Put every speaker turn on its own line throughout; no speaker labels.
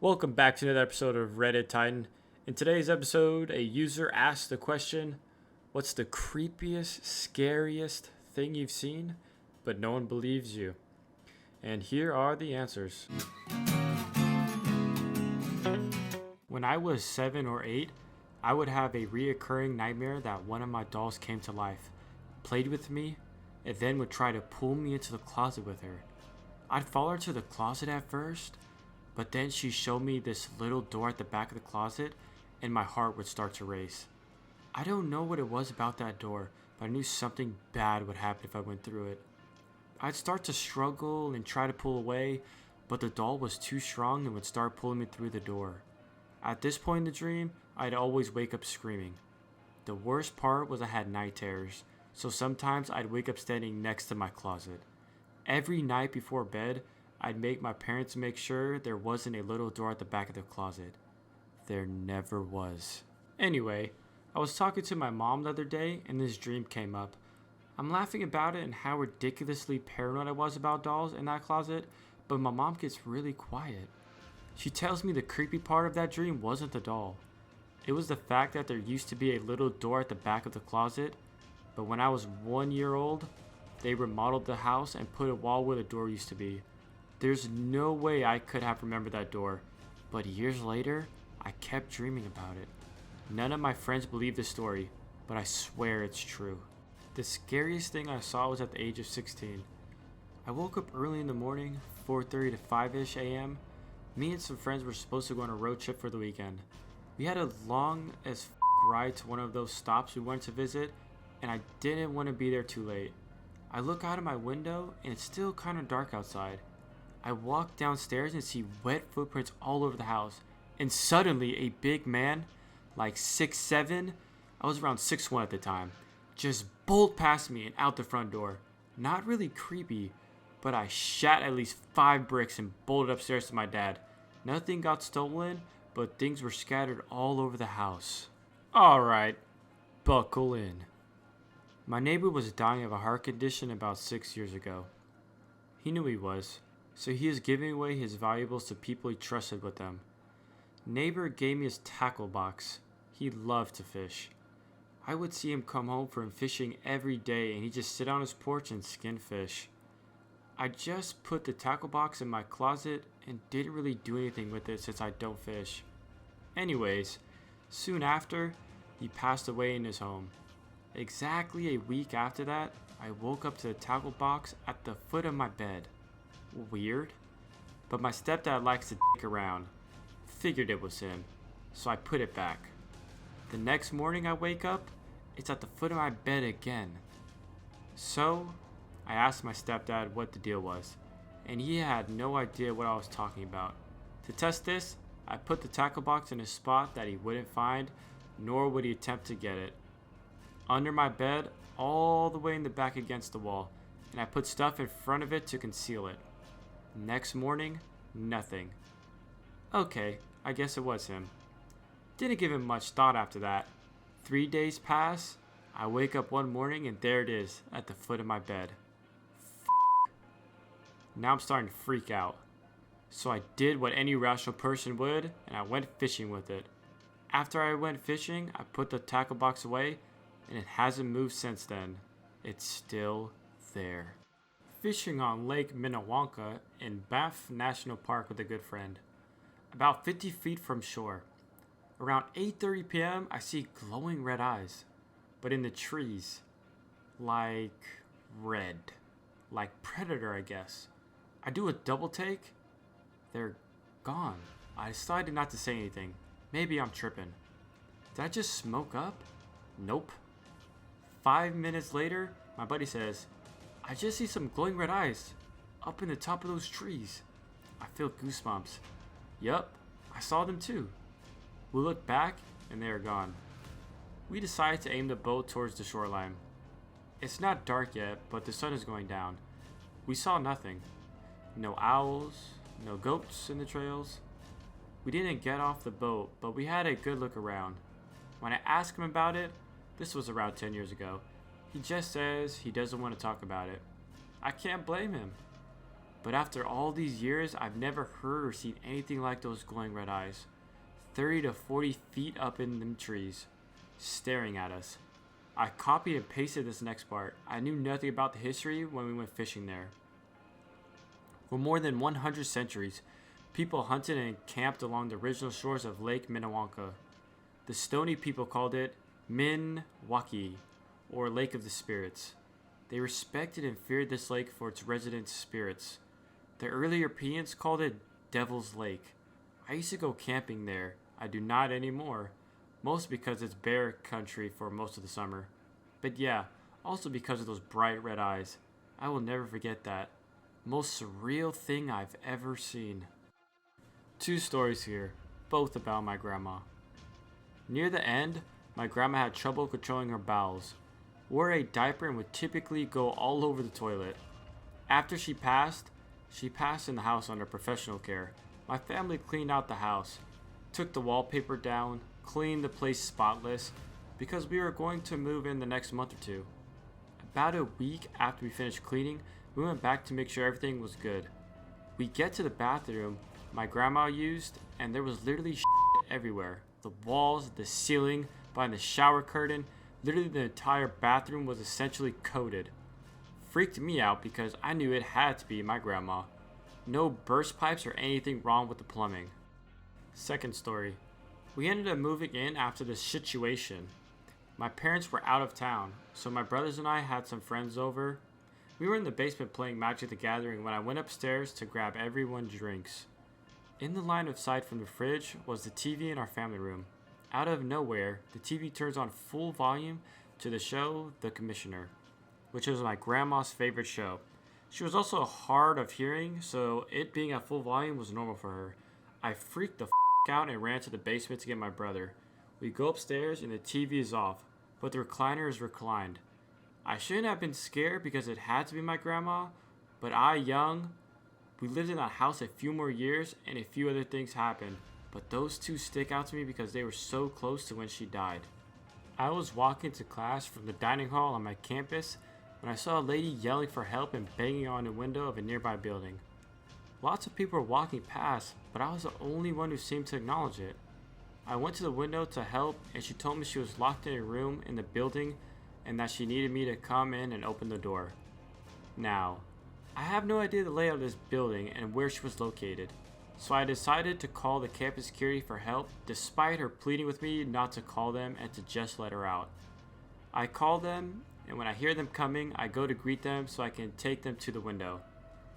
Welcome back to another episode of Reddit Titan. In today's episode, a user asked the question, what's the creepiest, scariest thing you've seen, but no one believes you? And here are the answers. When I was 7 or 8, I would have a reoccurring nightmare that one of my dolls came to life, played with me, and then would try to pull me into the closet with her. I'd follow her to the closet at first, but then she showed me this little door at the back of the closet, and my heart would start to race. I don't know what it was about that door, but I knew something bad would happen if I went through it. I'd start to struggle and try to pull away, but the doll was too strong and would start pulling me through the door. At this point in the dream, I'd always wake up screaming. The worst part was I had night terrors, so sometimes I'd wake up standing next to my closet. Every night before bed, I'd make my parents make sure there wasn't a little door at the back of the closet. There never was. Anyway, I was talking to my mom the other day and this dream came up. I'm laughing about it and how ridiculously paranoid I was about dolls in that closet, but my mom gets really quiet. She tells me the creepy part of that dream wasn't the doll. It was the fact that there used to be a little door at the back of the closet, but when I was 1 year old, they remodeled the house and put a wall where the door used to be. There's no way I could have remembered that door, but years later, I kept dreaming about it. None of my friends believe the story, but I swear it's true. The scariest thing I saw was at the age of 16. I woke up early in the morning, 4:30 to 5-ish a.m. Me and some friends were supposed to go on a road trip for the weekend. We had a long as ride to one of those stops we wanted to visit, and I didn't want to be there too late. I look out of my window, and it's still kind of dark outside. I walk downstairs and see wet footprints all over the house, and suddenly a big man, like 6'7", I was around 6'1" at the time, just bolted past me and out the front door. Not really creepy, but I shat at least 5 bricks and bolted upstairs to my dad. Nothing got stolen, but things were scattered all over the house. Alright, buckle in. My neighbor was dying of a heart condition about 6 years ago. He knew he was, so he is giving away his valuables to people he trusted with them. Neighbor gave me his tackle box. He loved to fish. I would see him come home from fishing every day and he'd just sit on his porch and skin fish. I just put the tackle box in my closet and didn't really do anything with it since I don't fish. Anyways, soon after, he passed away in his home. Exactly a week after that, I woke up to the tackle box at the foot of my bed. Weird, but my stepdad likes to dick around. Figured it was him, so I put it back. The next morning I wake up, it's at the foot of my bed again. So, I asked my stepdad what the deal was, and he had no idea what I was talking about. To test this, I put the tackle box in a spot that he wouldn't find, nor would he attempt to get it. Under my bed, all the way in the back against the wall, and I put stuff in front of it to conceal it. Next morning, nothing. Okay, I guess it was him. Didn't give him much thought after that. 3 days pass, I wake up one morning and there it is, at the foot of my bed. Now I'm starting to freak out. So I did what any rational person would, and I went fishing with it. After I went fishing, I put the tackle box away, and it hasn't moved since then. It's still there. Fishing on Lake Minnewanka in Banff National Park with a good friend. About 50 feet from shore. Around 8:30 p.m. I see glowing red eyes, but in the trees. Like red. Like Predator, I guess. I do a double take. They're gone. I decided not to say anything. Maybe I'm tripping. Did I just smoke up? Nope. 5 minutes later, my buddy says, I just see some glowing red eyes up in the top of those trees. I feel goosebumps. Yup, I saw them too. We look back and they are gone. We decide to aim the boat towards the shoreline. It's not dark yet, but the sun is going down. We saw nothing. No owls, no goats in the trails. We didn't get off the boat, but we had a good look around. When I asked him about it, this was around 10 years ago, he just says he doesn't want to talk about it. I can't blame him. But after all these years, I've never heard or seen anything like those glowing red eyes. 30 to 40 feet up in them trees, staring at us. I copied and pasted this next part. I knew nothing about the history when we went fishing there. For more than 100 centuries, people hunted and camped along the original shores of Lake Minnewanka. The Stony people called it Minwaki, or Lake of the Spirits. They respected and feared this lake for its resident spirits. The early Europeans called it Devil's Lake. I used to go camping there. I do not anymore. Mostly because it's bear country for most of the summer. But yeah, also because of those bright red eyes. I will never forget that. Most surreal thing I've ever seen. 2 stories here, both about my grandma. Near the end, my grandma had trouble controlling her bowels. Wore a diaper and would typically go all over the toilet. After she passed in the house under professional care. My family cleaned out the house, took the wallpaper down, cleaned the place spotless, because we were going to move in the next month or 2. About a week after we finished cleaning, we went back to make sure everything was good. We get to the bathroom my grandma used, and there was literally shit everywhere. The walls, the ceiling, behind the shower curtain, literally the entire bathroom was essentially coated. Freaked me out because I knew it had to be my grandma. No burst pipes or anything wrong with the plumbing. Second story. We ended up moving in after this situation. My parents were out of town, so my brothers and I had some friends over. We were in the basement playing Magic the Gathering when I went upstairs to grab everyone drinks. In the line of sight from the fridge was the TV in our family room. Out of nowhere, the TV turns on full volume to the show The Commissioner, which was my grandma's favorite show. She was also hard of hearing, so it being at full volume was normal for her. I freaked the out and ran to the basement to get my brother. We go upstairs and the TV is off, but the recliner is reclined. I shouldn't have been scared because it had to be my grandma, but we lived in that house a few more years and a few other things happened, but those 2 stick out to me because they were so close to when she died. I was walking to class from the dining hall on my campus when I saw a lady yelling for help and banging on the window of a nearby building. Lots of people were walking past, but I was the only one who seemed to acknowledge it. I went to the window to help, and she told me she was locked in a room in the building and that she needed me to come in and open the door. Now, I have no idea the layout of this building and where she was located, so I decided to call the campus security for help despite her pleading with me not to call them and to just let her out. I call them, and when I hear them coming, I go to greet them so I can take them to the window.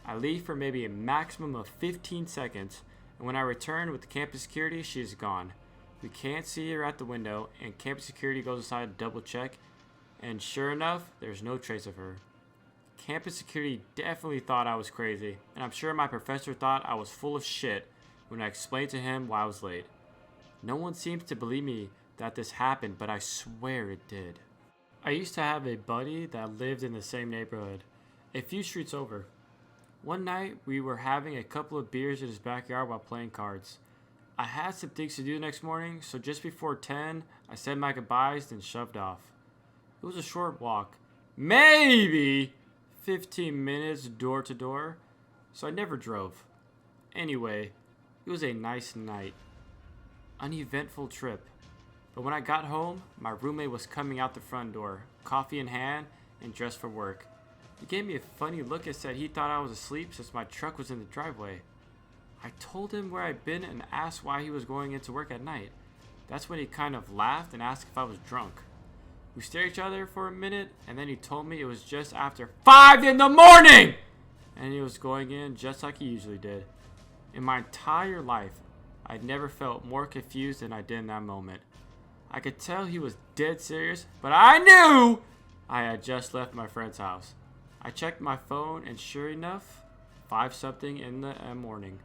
I leave for maybe a maximum of 15 seconds, and when I return with the campus security, she is gone. We can't see her at the window, and campus security goes aside to double check, and sure enough, there's no trace of her. Campus security definitely thought I was crazy, and I'm sure my professor thought I was full of shit when I explained to him why I was late. No one seems to believe me that this happened, but I swear it did. I used to have a buddy that lived in the same neighborhood, a few streets over. One night, we were having a couple of beers in his backyard while playing cards. I had some things to do the next morning, so just before 10, I said my goodbyes, then shoved off. It was a short walk, maybe 15 minutes door to door, so I never drove. Anyway, it was a nice night. Uneventful trip. But when I got home, my roommate was coming out the front door, coffee in hand, and dressed for work. He gave me a funny look and said he thought I was asleep since my truck was in the driveway. I told him where I'd been and asked why he was going into work at night. That's when he kind of laughed and asked if I was drunk. We stared at each other for a minute, and then he told me it was just after 5 in the morning! And he was going in just like he usually did. In my entire life, I'd never felt more confused than I did in that moment. I could tell he was dead serious, but I knew I had just left my friend's house. I checked my phone, and sure enough, 5-something in the morning.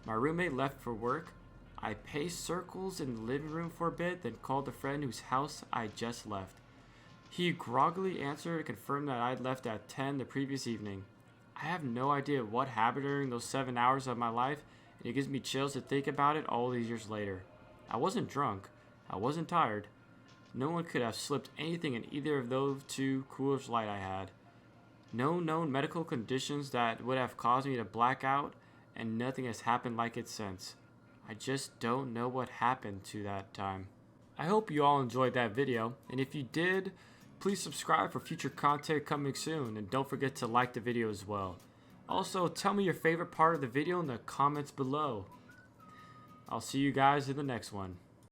My roommate left for work. I paced circles in the living room for a bit, then called the friend whose house I just left. He groggily answered and confirmed that I'd left at 10 the previous evening. I have no idea what happened during those 7 hours of my life, and it gives me chills to think about it all these years later. I wasn't drunk. I wasn't tired. No one could have slipped anything in either of those 2 Coors Light I had. No known medical conditions that would have caused me to black out, and nothing has happened like it since. I just don't know what happened to that time. I hope you all enjoyed that video, and if you did, please subscribe for future content coming soon, and don't forget to like the video as well. Also, tell me your favorite part of the video in the comments below. I'll see you guys in the next one.